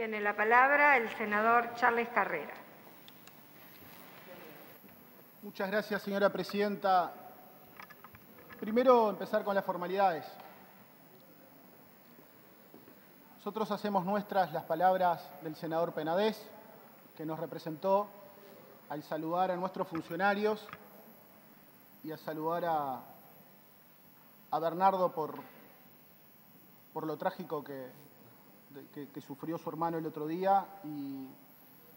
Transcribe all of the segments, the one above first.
Tiene la palabra el senador Charles Carrera. Muchas gracias, señora presidenta. Primero, empezar con las formalidades. Nosotros hacemos nuestras las palabras del senador Penades, que nos representó al saludar a nuestros funcionarios y a saludar a Bernardo por lo trágico que sufrió su hermano el otro día, y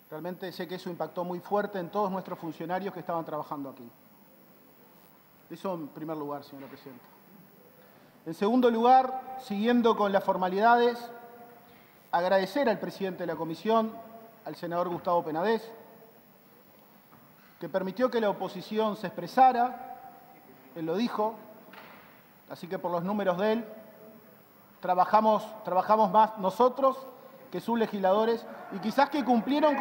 realmente sé que eso impactó muy fuerte en todos nuestros funcionarios que estaban trabajando aquí. Eso en primer lugar, señora presidenta. En segundo lugar, siguiendo con las formalidades, agradecer al presidente de la comisión, al senador Gustavo Penades, que permitió que la oposición se expresara. Él lo dijo, así que por los números de él, trabajamos más nosotros que sus legisladores, y quizás que cumplieron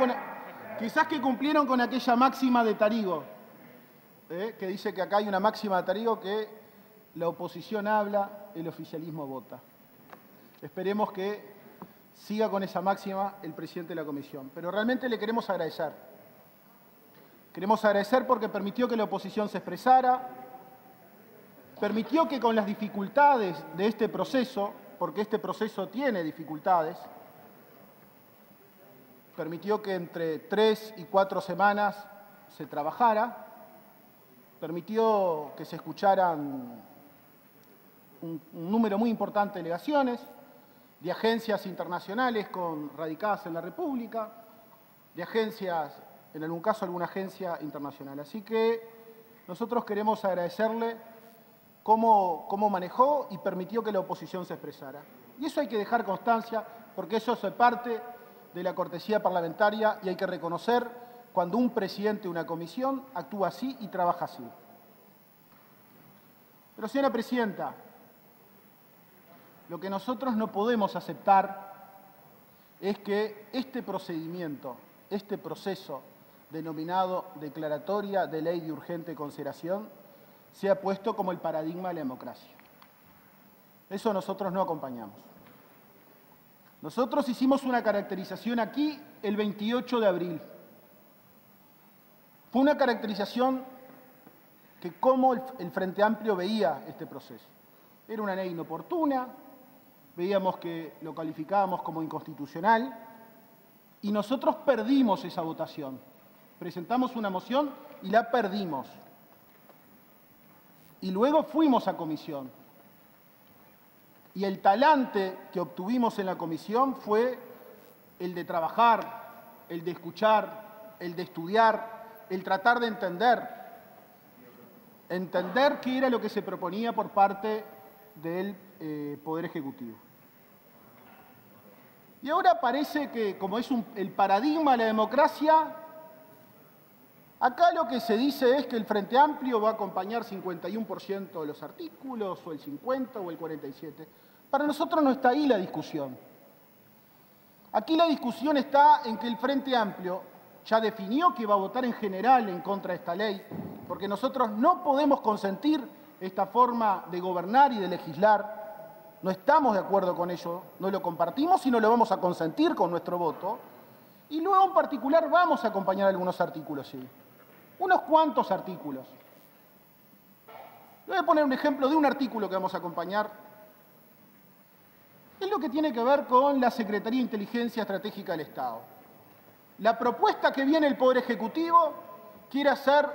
con aquella máxima de Tarigo, que dice que acá hay una máxima de Tarigo que la oposición habla, el oficialismo vota. Esperemos que siga con esa máxima el presidente de la comisión. Pero realmente le queremos agradecer. Queremos agradecer porque permitió que la oposición se expresara, permitió que con las dificultades de este proceso, porque este proceso tiene dificultades, permitió que entre 3 y 4 semanas se trabajara, permitió que se escucharan un número muy importante de delegaciones, de agencias internacionales radicadas en la República, de agencias, en algún caso alguna agencia internacional. Así que nosotros queremos agradecerle cómo manejó y permitió que la oposición se expresara. Y eso hay que dejar constancia, porque eso es parte de la cortesía parlamentaria y hay que reconocer cuando un presidente de una comisión actúa así y trabaja así. Pero, señora presidenta, lo que nosotros no podemos aceptar es que este procedimiento, este proceso denominado declaratoria de ley de urgente consideración, sea puesto como el paradigma de la democracia. Eso nosotros no acompañamos. Nosotros hicimos una caracterización aquí el 28 de abril. Fue una caracterización que cómo el Frente Amplio veía este proceso. Era una ley inoportuna, veíamos que lo calificábamos como inconstitucional y nosotros perdimos esa votación. Presentamos una moción y la perdimos. Y luego fuimos a comisión. Y el talante que obtuvimos en la comisión fue el de trabajar, el de escuchar, el de estudiar, el tratar de entender qué era lo que se proponía por parte del Poder Ejecutivo. Y ahora parece que, como es el paradigma de la democracia, acá lo que se dice es que el Frente Amplio va a acompañar 51% de los artículos, o el 50% o el 47%. Para nosotros no está ahí la discusión. Aquí la discusión está en que el Frente Amplio ya definió que va a votar en general en contra de esta ley, porque nosotros no podemos consentir esta forma de gobernar y de legislar. No estamos de acuerdo con ello, no lo compartimos y no lo vamos a consentir con nuestro voto. Y luego en particular vamos a acompañar algunos artículos, sí. Unos cuantos artículos. Le voy a poner un ejemplo de un artículo que vamos a acompañar. Es lo que tiene que ver con la Secretaría de Inteligencia Estratégica del Estado. La propuesta que viene el Poder Ejecutivo quiere hacer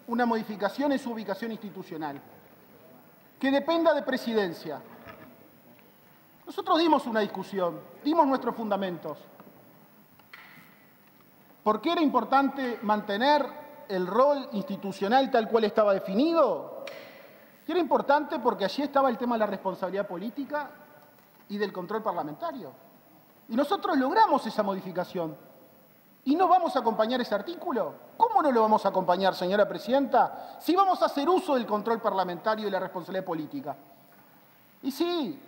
una modificación en su ubicación institucional, que dependa de Presidencia. Nosotros dimos una discusión, dimos nuestros fundamentos. ¿Por qué era importante mantener el rol institucional tal cual estaba definido? Y era importante porque allí estaba el tema de la responsabilidad política y del control parlamentario. Y nosotros logramos esa modificación. ¿Y no vamos a acompañar ese artículo? ¿Cómo no lo vamos a acompañar, señora presidenta, si vamos a hacer uso del control parlamentario y la responsabilidad política? Y sí.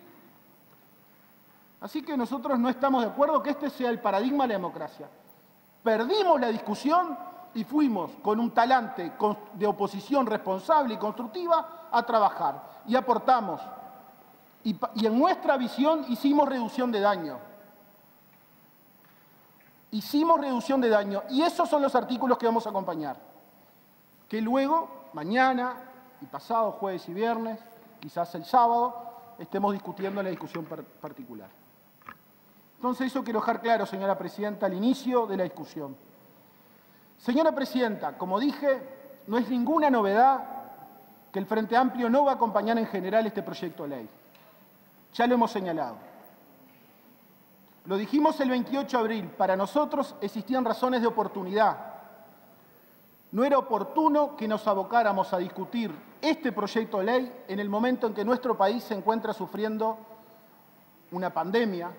Así que nosotros no estamos de acuerdo que este sea el paradigma de la democracia. Perdimos la discusión y fuimos con un talante de oposición responsable y constructiva a trabajar. Y aportamos. Y en nuestra visión hicimos reducción de daño. Hicimos reducción de daño y esos son los artículos que vamos a acompañar. Que luego, mañana y pasado, jueves y viernes, quizás el sábado, estemos discutiendo en la discusión particular. Entonces, eso quiero dejar claro, señora presidenta, al inicio de la discusión. Señora presidenta, como dije, no es ninguna novedad que el Frente Amplio no va a acompañar en general este proyecto de ley. Ya lo hemos señalado. Lo dijimos el 28 de abril, para nosotros existían razones de oportunidad. No era oportuno que nos abocáramos a discutir este proyecto de ley en el momento en que nuestro país se encuentra sufriendo una pandemia,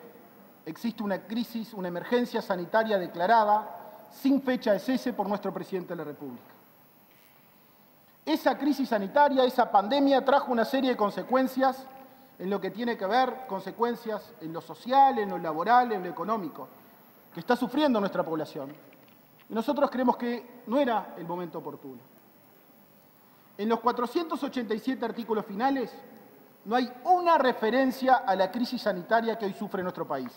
existe una crisis, una emergencia sanitaria declarada sin fecha de cese por nuestro presidente de la República. Esa crisis sanitaria, esa pandemia trajo una serie de consecuencias en lo que tiene que ver, consecuencias en lo social, en lo laboral, en lo económico, que está sufriendo nuestra población. Y nosotros creemos que no era el momento oportuno. En los 487 artículos finales no hay una referencia a la crisis sanitaria que hoy sufre nuestro país.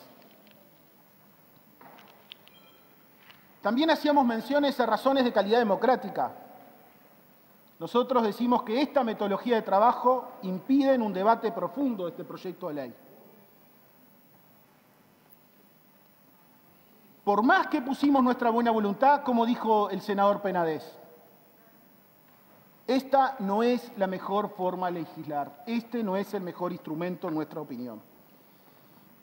También hacíamos menciones a razones de calidad democrática. Nosotros decimos que esta metodología de trabajo impide un debate profundo de este proyecto de ley. Por más que pusimos nuestra buena voluntad, como dijo el senador Penades, esta no es la mejor forma de legislar, este no es el mejor instrumento en nuestra opinión.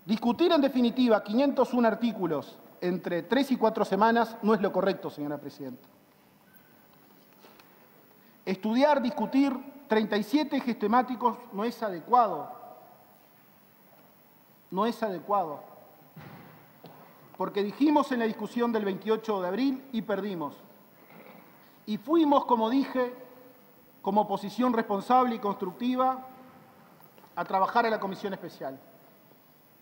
Discutir en definitiva 501 artículos entre 3 y 4 semanas no es lo correcto, señora presidenta. Estudiar, discutir 37 ejes temáticos no es adecuado. No es adecuado. Porque dijimos en la discusión del 28 de abril y perdimos. Y fuimos, como dije, como oposición responsable y constructiva, a trabajar a la comisión especial.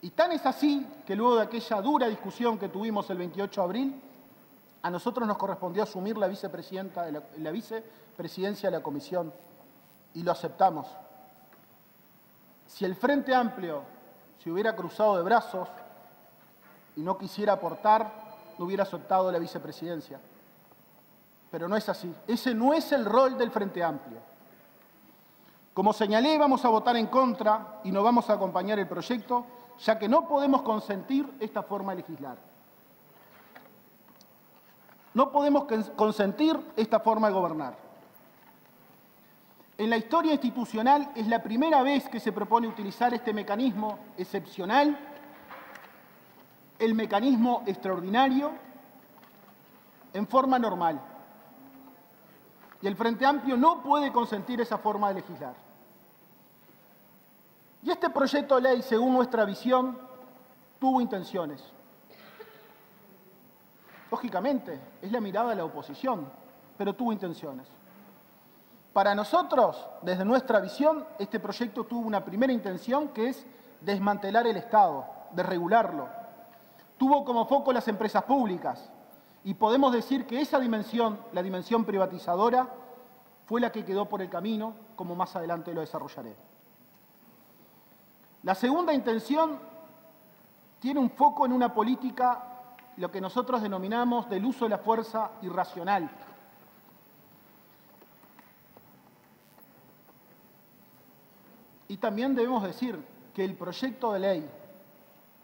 Y tan es así que luego de aquella dura discusión que tuvimos el 28 de abril, a nosotros nos correspondió asumir la vicepresidencia de la comisión y lo aceptamos. Si el Frente Amplio se hubiera cruzado de brazos y no quisiera aportar, no hubiera aceptado la vicepresidencia. Pero no es así. Ese no es el rol del Frente Amplio. Como señalé, vamos a votar en contra y no vamos a acompañar el proyecto, ya que no podemos consentir esta forma de legislar. No podemos consentir esta forma de gobernar. En la historia institucional es la primera vez que se propone utilizar este mecanismo excepcional, el mecanismo extraordinario, en forma normal. Y el Frente Amplio no puede consentir esa forma de legislar. Y este proyecto de ley, según nuestra visión, tuvo intenciones. Lógicamente, es la mirada de la oposición, pero tuvo intenciones. Para nosotros, desde nuestra visión, este proyecto tuvo una primera intención que es desmantelar el Estado, desregularlo. Tuvo como foco las empresas públicas y podemos decir que esa dimensión, la dimensión privatizadora, fue la que quedó por el camino, como más adelante lo desarrollaré. La segunda intención tiene un foco en una política, lo que nosotros denominamos del uso de la fuerza irracional. Y también debemos decir que el proyecto de ley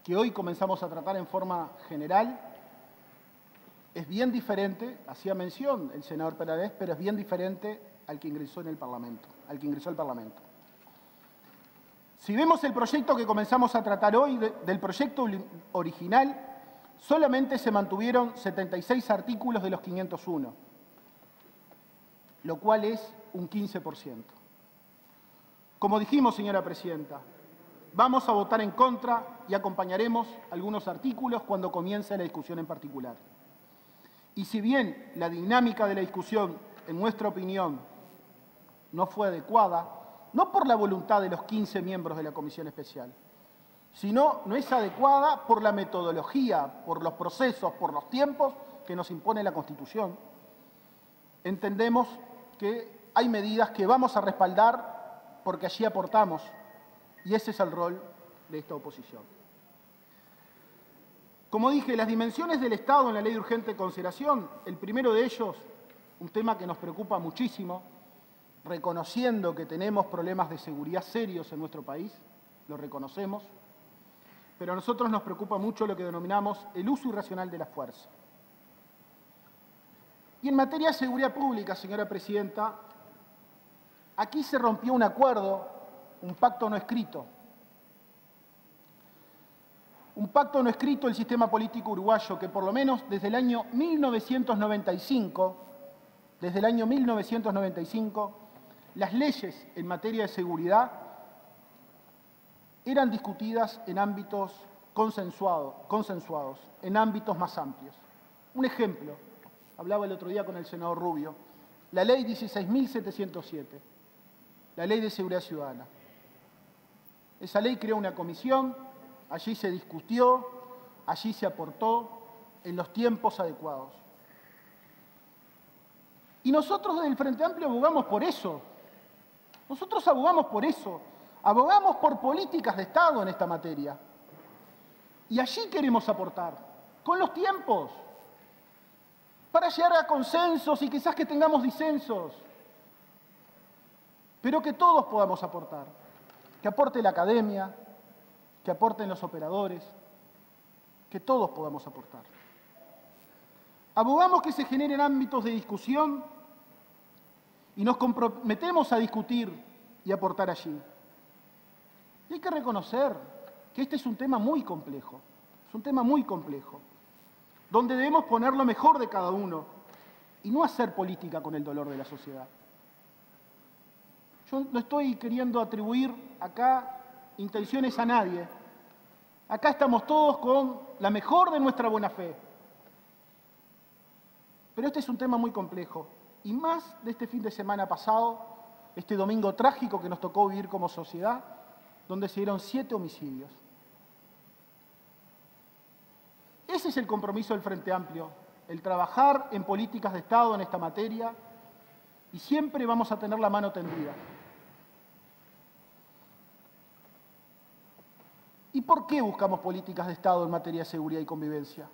que hoy comenzamos a tratar en forma general es bien diferente, hacía mención el senador Penades, pero es bien diferente al que ingresó en el Parlamento, al que ingresó al Parlamento. Si vemos el proyecto que comenzamos a tratar hoy, del proyecto original, solamente se mantuvieron 76 artículos de los 501, lo cual es un 15%. Como dijimos, señora presidenta, vamos a votar en contra y acompañaremos algunos artículos cuando comience la discusión en particular. Y si bien la dinámica de la discusión, en nuestra opinión, no fue adecuada, no por la voluntad de los 15 miembros de la comisión especial, sino no es adecuada por la metodología, por los procesos, por los tiempos que nos impone la Constitución, entendemos que hay medidas que vamos a respaldar porque allí aportamos, y ese es el rol de esta oposición. Como dije, las dimensiones del Estado en la Ley de Urgente Consideración, el primero de ellos, un tema que nos preocupa muchísimo, reconociendo que tenemos problemas de seguridad serios en nuestro país, lo reconocemos, pero a nosotros nos preocupa mucho lo que denominamos el uso irracional de la fuerza. Y en materia de seguridad pública, señora Presidenta, aquí se rompió un acuerdo, un pacto no escrito. Un pacto no escrito del sistema político uruguayo que por lo menos desde el año 1995, las leyes en materia de seguridad eran discutidas en ámbitos consensuados, en ámbitos más amplios. Un ejemplo, hablaba el otro día con el senador Rubio, la ley 16.707, la ley de seguridad ciudadana. Esa ley creó una comisión, allí se discutió, allí se aportó en los tiempos adecuados. Y nosotros desde el Frente Amplio abogamos por eso. Nosotros abogamos por eso. Abogamos por políticas de Estado en esta materia. Y allí queremos aportar, con los tiempos, para llegar a consensos y quizás que tengamos disensos, pero que todos podamos aportar. Que aporte la academia, que aporten los operadores, que todos podamos aportar. Abogamos que se generen ámbitos de discusión y nos comprometemos a discutir y aportar allí. Y hay que reconocer que este es un tema muy complejo, donde debemos poner lo mejor de cada uno y no hacer política con el dolor de la sociedad. Yo no estoy queriendo atribuir acá intenciones a nadie. Acá estamos todos con la mejor de nuestra buena fe. Pero este es un tema muy complejo. Y más de este fin de semana pasado, este domingo trágico que nos tocó vivir como sociedad, donde se dieron 7 homicidios. Ese es el compromiso del Frente Amplio, el trabajar en políticas de Estado en esta materia, y siempre vamos a tener la mano tendida. ¿Y por qué buscamos políticas de Estado en materia de seguridad y convivencia?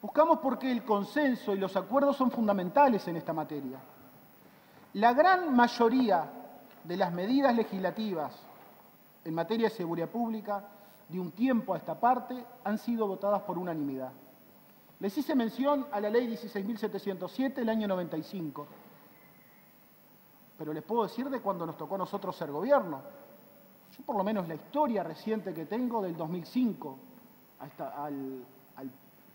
Buscamos porque el consenso y los acuerdos son fundamentales en esta materia. La gran mayoría de las medidas legislativas en materia de seguridad pública, de un tiempo a esta parte, han sido votadas por unanimidad. Les hice mención a la ley 16.707 del año 95, pero les puedo decir de cuando nos tocó a nosotros ser gobierno. Yo por lo menos la historia reciente que tengo del 2005 hasta al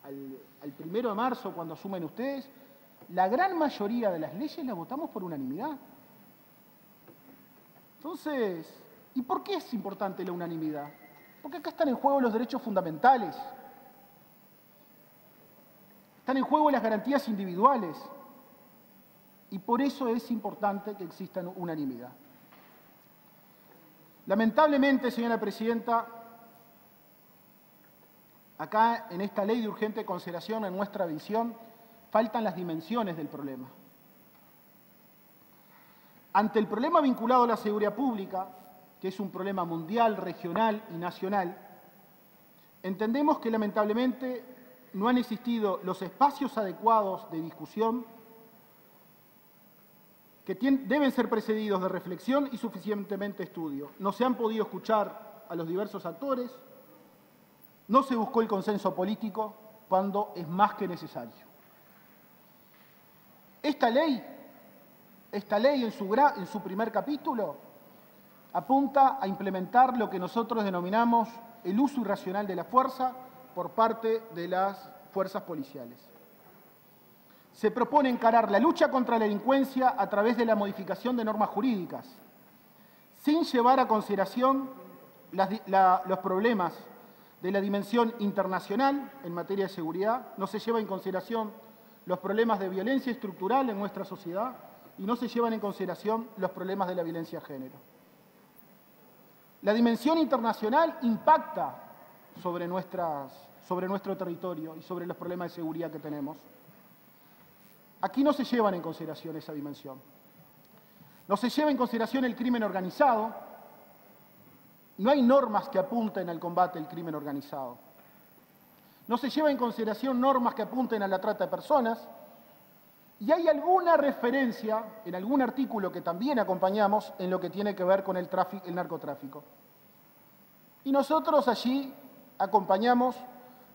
1 de marzo, cuando asumen ustedes, la gran mayoría de las leyes las votamos por unanimidad. Entonces, ¿y por qué es importante la unanimidad? Porque acá están en juego los derechos fundamentales, están en juego las garantías individuales, y por eso es importante que exista unanimidad. Lamentablemente, señora Presidenta, acá en esta ley de urgente consideración, en nuestra visión, faltan las dimensiones del problema. Ante el problema vinculado a la seguridad pública, que es un problema mundial, regional y nacional, entendemos que lamentablemente no han existido los espacios adecuados de discusión que deben ser precedidos de reflexión y suficientemente estudio. No se han podido escuchar a los diversos actores, no se buscó el consenso político cuando es más que necesario. Esta ley en su primer capítulo apunta a implementar lo que nosotros denominamos el uso irracional de la fuerza por parte de las fuerzas policiales. Se propone encarar la lucha contra la delincuencia a través de la modificación de normas jurídicas, sin llevar a consideración los problemas de la dimensión internacional en materia de seguridad, no se lleva en consideración los problemas de violencia estructural en nuestra sociedad y no se llevan en consideración los problemas de la violencia de género. La dimensión internacional impacta sobre nuestro territorio y sobre los problemas de seguridad que tenemos. Aquí no se llevan en consideración esa dimensión. No se lleva en consideración el crimen organizado, No hay normas que apunten al combate del crimen organizado. No se lleva en consideración normas que apunten a la trata de personas. Y hay alguna referencia en algún artículo que también acompañamos en lo que tiene que ver con el narcotráfico. Y nosotros allí acompañamos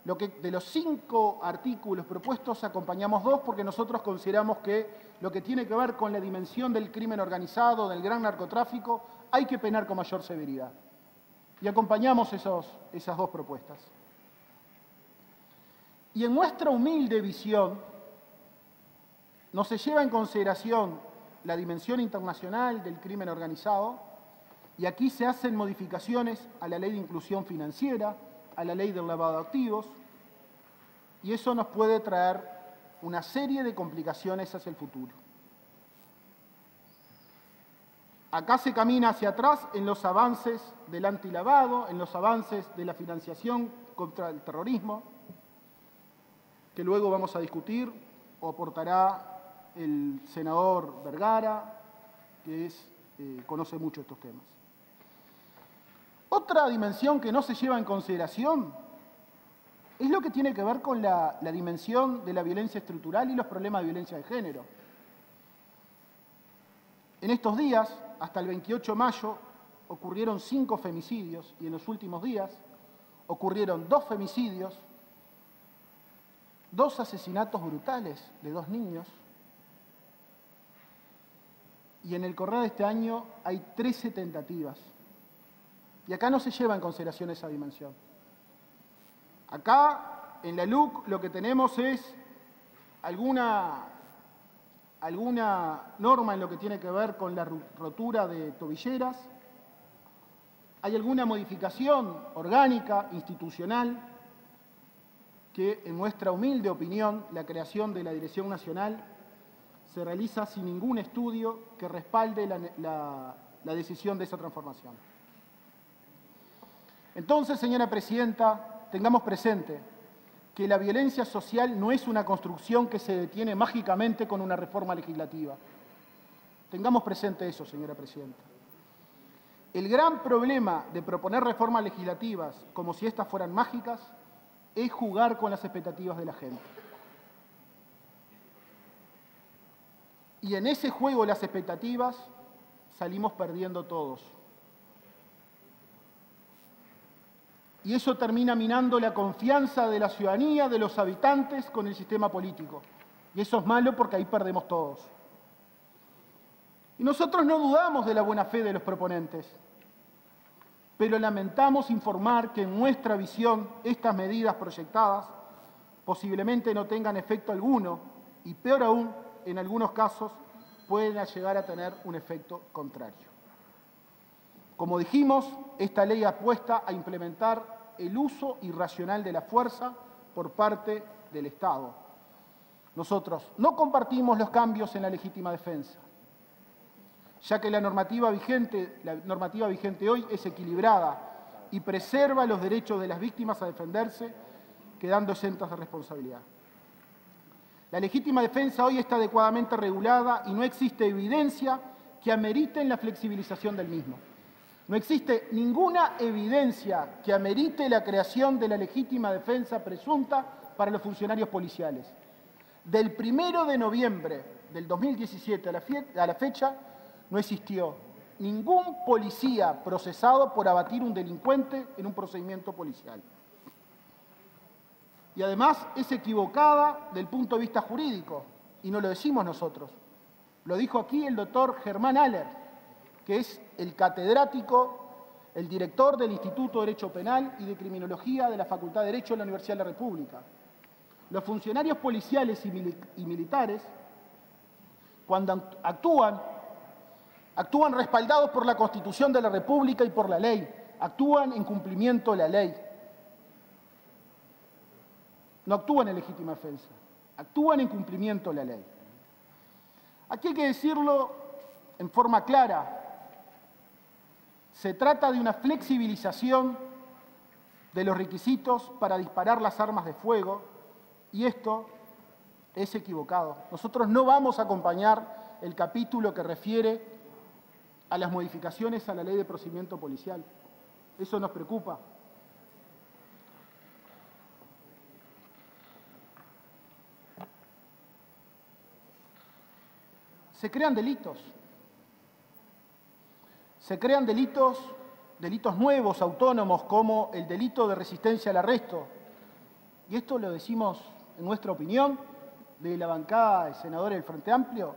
de los 5 artículos propuestos, acompañamos 2 porque nosotros consideramos que lo que tiene que ver con la dimensión del crimen organizado, del gran narcotráfico, hay que penar con mayor severidad. Y acompañamos esas 2 propuestas. Y en nuestra humilde visión, no se lleva en consideración la dimensión internacional del crimen organizado, y aquí se hacen modificaciones a la ley de inclusión financiera, a la ley del lavado de activos, y eso nos puede traer una serie de complicaciones hacia el futuro. Acá se camina hacia atrás en los avances del antilavado, en los avances de la financiación contra el terrorismo, que luego vamos a discutir o aportará el senador Vergara, que conoce mucho estos temas. Otra dimensión que no se lleva en consideración es lo que tiene que ver con la dimensión de la violencia estructural y los problemas de violencia de género. En estos días, hasta el 28 de mayo, ocurrieron 5 femicidios y en los últimos días ocurrieron 2 femicidios, 2 asesinatos brutales de 2 niños, y en el correr de este año hay 13 tentativas. Y acá no se lleva en consideración esa dimensión. Acá, en la LUC, lo que tenemos es alguna norma en lo que tiene que ver con la rotura de tobilleras, hay alguna modificación orgánica, institucional, que en nuestra humilde opinión, la creación de la Dirección Nacional se realiza sin ningún estudio que respalde la decisión de esa transformación. Entonces, señora Presidenta, tengamos presente que la violencia social no es una construcción que se detiene mágicamente con una reforma legislativa. Tengamos presente eso, señora Presidenta. El gran problema de proponer reformas legislativas como si estas fueran mágicas es jugar con las expectativas de la gente. Y en ese juego de las expectativas salimos perdiendo todos. Y eso termina minando la confianza de la ciudadanía, de los habitantes con el sistema político. Y eso es malo porque ahí perdemos todos. Y nosotros no dudamos de la buena fe de los proponentes, pero lamentamos informar que en nuestra visión estas medidas proyectadas posiblemente no tengan efecto alguno y peor aún, en algunos casos, pueden llegar a tener un efecto contrario. Como dijimos, esta ley apuesta a implementar el uso irracional de la fuerza por parte del Estado. Nosotros no compartimos los cambios en la legítima defensa, ya que la normativa vigente hoy es equilibrada y preserva los derechos de las víctimas a defenderse, quedando exentas de responsabilidad. La legítima defensa hoy está adecuadamente regulada y no existe evidencia que amerite la flexibilización del mismo. No existe ninguna evidencia que amerite la creación de la legítima defensa presunta para los funcionarios policiales. Del 1 de noviembre del 2017 a la fecha, no existió ningún policía procesado por abatir un delincuente en un procedimiento policial. Y además es equivocada del punto de vista jurídico, y no lo decimos nosotros. Lo dijo aquí el doctor Germán Aller, que es el catedrático, el director del Instituto de Derecho Penal y de Criminología de la Facultad de Derecho de la Universidad de la República. Los funcionarios policiales y militares, cuando actúan respaldados por la Constitución de la República y por la ley, actúan en cumplimiento de la ley. No actúan en legítima defensa, actúan en cumplimiento de la ley. Aquí hay que decirlo en forma clara. Se trata de una flexibilización de los requisitos para disparar las armas de fuego y esto es equivocado. Nosotros no vamos a acompañar el capítulo que refiere a las modificaciones a la ley de procedimiento policial. Eso nos preocupa. Se crean delitos. Se crean delitos nuevos, autónomos, como el delito de resistencia al arresto. Y esto lo decimos, en nuestra opinión, de la bancada de senadores del Frente Amplio.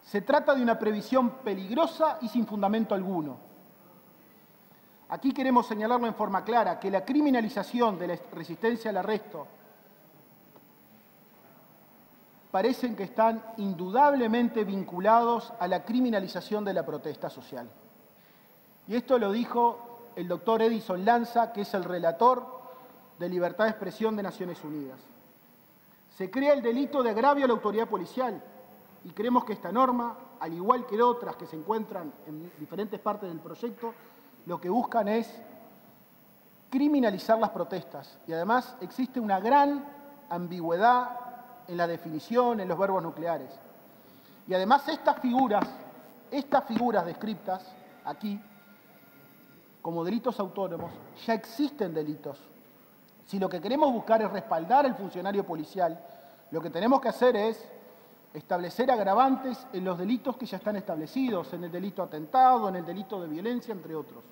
Se trata de una previsión peligrosa y sin fundamento alguno. Aquí queremos señalarlo en forma clara, que la criminalización de la resistencia al arresto parecen que están indudablemente vinculados a la criminalización de la protesta social. Y esto lo dijo el doctor Edison Lanza, que es el relator de libertad de expresión de Naciones Unidas. Se crea el delito de agravio a la autoridad policial y creemos que esta norma, al igual que otras que se encuentran en diferentes partes del proyecto, lo que buscan es criminalizar las protestas. Y además existe una gran ambigüedad en la definición, en los verbos nucleares. Y además estas figuras descritas aquí como delitos autónomos, ya existen delitos. Si lo que queremos buscar es respaldar al funcionario policial, lo que tenemos que hacer es establecer agravantes en los delitos que ya están establecidos, en el delito atentado, en el delito de violencia, entre otros.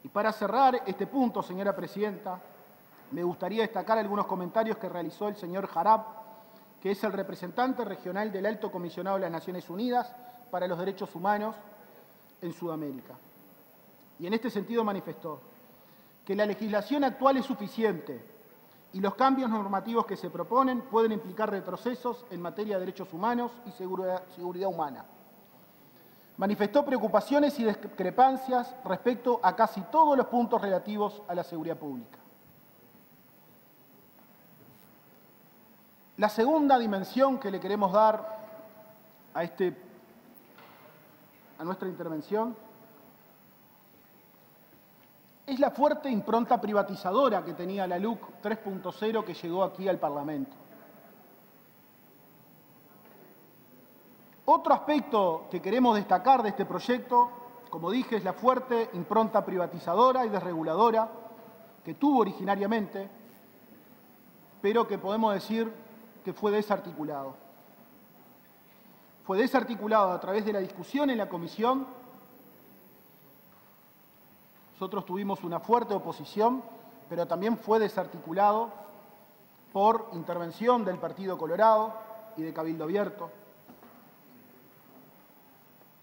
Y para cerrar este punto, señora presidenta, me gustaría destacar algunos comentarios que realizó el señor Jarab, que es el representante regional del Alto Comisionado de las Naciones Unidas para los Derechos Humanos en Sudamérica. Y en este sentido manifestó que la legislación actual es suficiente y los cambios normativos que se proponen pueden implicar retrocesos en materia de derechos humanos y seguridad humana. Manifestó preocupaciones y discrepancias respecto a casi todos los puntos relativos a la seguridad pública. La segunda dimensión que le queremos dar a nuestra intervención es la fuerte impronta privatizadora que tenía la LUC 3.0 que llegó aquí al Parlamento. Otro aspecto que queremos destacar de este proyecto, como dije, es la fuerte impronta privatizadora y desreguladora que tuvo originariamente, pero que podemos decir que fue desarticulado. Fue desarticulado a través de la discusión en la comisión. Nosotros tuvimos una fuerte oposición, pero también fue desarticulado por intervención del Partido Colorado y de Cabildo Abierto.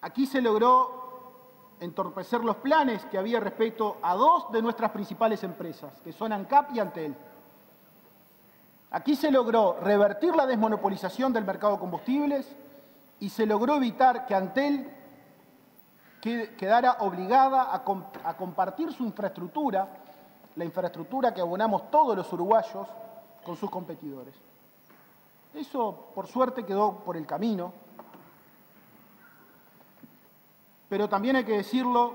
Aquí se logró entorpecer los planes que había respecto a dos de nuestras principales empresas, que son ANCAP y Antel. Aquí se logró revertir la desmonopolización del mercado de combustibles y se logró evitar que Antel quedara obligada a compartir su infraestructura, la infraestructura que abonamos todos los uruguayos, con sus competidores. Eso, por suerte, quedó por el camino. Pero también hay que decirlo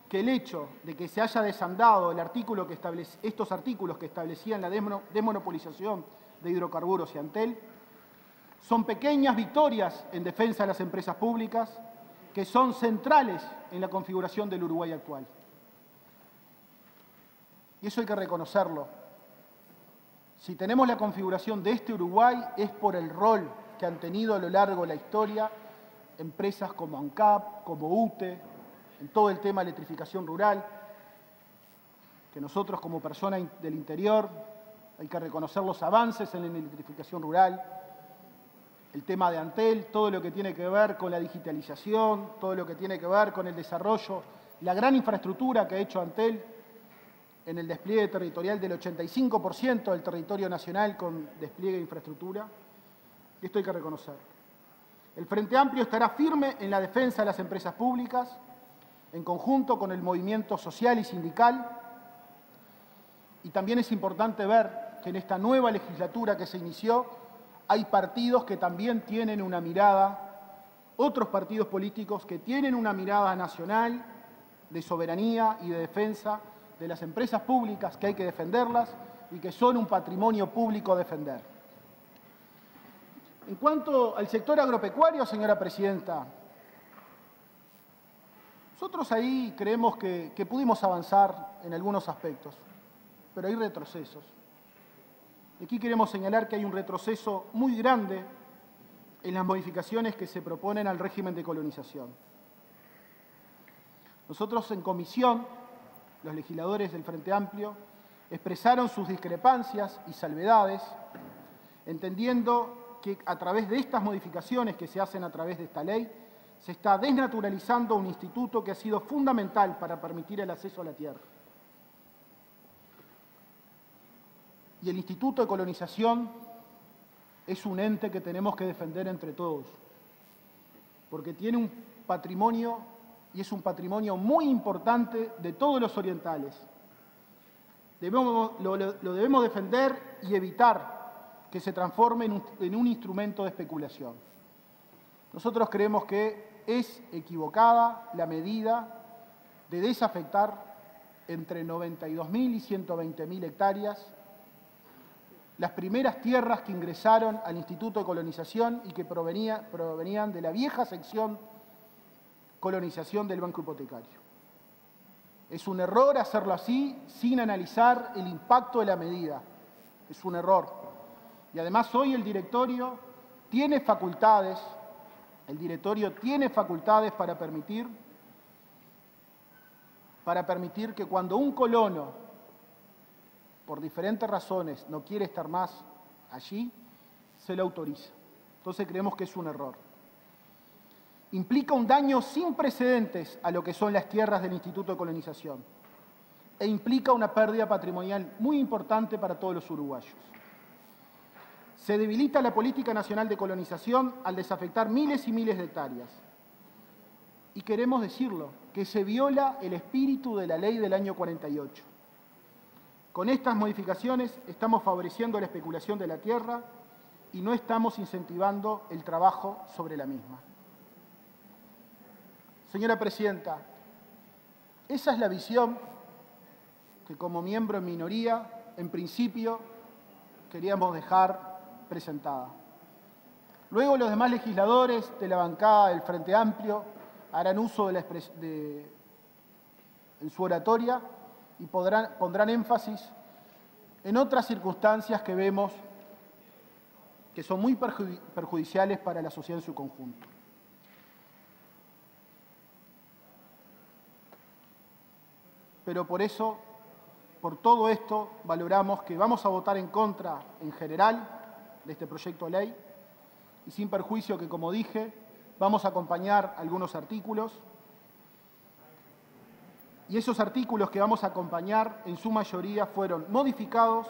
que el hecho de que se haya desandado estos artículos que establecían la desmonopolización de hidrocarburos y Antel son pequeñas victorias en defensa de las empresas públicas que son centrales en la configuración del Uruguay actual. Y eso hay que reconocerlo. Si tenemos la configuración de este Uruguay es por el rol que han tenido a lo largo de la historia empresas como ANCAP, como UTE, en todo el tema de electrificación rural, que nosotros como personas del interior hay que reconocer los avances en la electrificación rural, el tema de Antel, todo lo que tiene que ver con la digitalización, todo lo que tiene que ver con el desarrollo, la gran infraestructura que ha hecho Antel en el despliegue territorial del 85% del territorio nacional con despliegue de infraestructura. Esto hay que reconocer. El Frente Amplio estará firme en la defensa de las empresas públicas, en conjunto con el movimiento social y sindical. Y también es importante ver que en esta nueva legislatura que se inició hay partidos que también tienen una mirada, otros partidos políticos que tienen una mirada nacional de soberanía y de defensa de las empresas públicas, que hay que defenderlas y que son un patrimonio público a defender. En cuanto al sector agropecuario, señora presidenta, Nosotros ahí creemos que pudimos avanzar en algunos aspectos, pero hay retrocesos. Aquí queremos señalar que hay un retroceso muy grande en las modificaciones que se proponen al régimen de colonización. Nosotros en comisión, los legisladores del Frente Amplio, expresaron sus discrepancias y salvedades, entendiendo que a través de estas modificaciones que se hacen a través de esta ley, se está desnaturalizando un instituto que ha sido fundamental para permitir el acceso a la tierra. Y el Instituto de Colonización es un ente que tenemos que defender entre todos, porque tiene un patrimonio, y es un patrimonio muy importante de todos los orientales. Lo debemos defender y evitar que se transforme en un instrumento de especulación. Nosotros creemos que es equivocada la medida de desafectar entre 92.000 y 120.000 hectáreas las primeras tierras que ingresaron al Instituto de Colonización y que provenían de la vieja sección colonización del Banco Hipotecario. Es un error hacerlo así sin analizar el impacto de la medida. Es un error. Y además hoy el directorio tiene facultades para permitir que cuando un colono, por diferentes razones, no quiere estar más allí, se le autoriza. Entonces creemos que es un error. Implica un daño sin precedentes a lo que son las tierras del Instituto de Colonización e implica una pérdida patrimonial muy importante para todos los uruguayos. Se debilita la política nacional de colonización al desafectar miles y miles de hectáreas. Y queremos decirlo, que se viola el espíritu de la ley del año 48. Con estas modificaciones estamos favoreciendo la especulación de la tierra y no estamos incentivando el trabajo sobre la misma. Señora Presidenta, esa es la visión que como miembro en minoría, en principio, queríamos dejar presentada. Luego los demás legisladores de la bancada del Frente Amplio harán uso en su oratoria y pondrán énfasis en otras circunstancias que vemos que son muy perjudiciales para la sociedad en su conjunto. Pero por todo esto, valoramos que vamos a votar en contra, en general, de este proyecto de ley, y sin perjuicio que, como dije, vamos a acompañar algunos artículos, y esos artículos que vamos a acompañar, en su mayoría, fueron modificados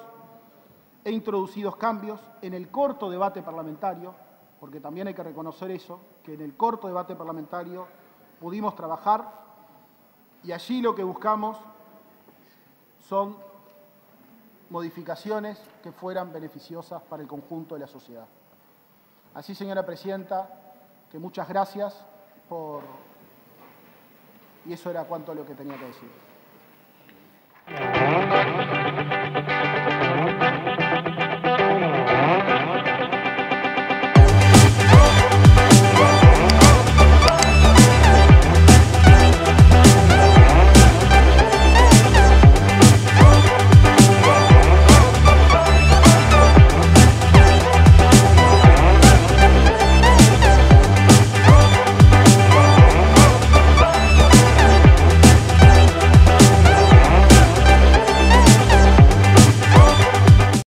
e introducidos cambios en el corto debate parlamentario, porque también hay que reconocer eso, que en el corto debate parlamentario pudimos trabajar, y allí lo que buscamos son modificaciones que fueran beneficiosas para el conjunto de la sociedad. Así, señora Presidenta, que muchas gracias y eso era cuanto a lo que tenía que decir.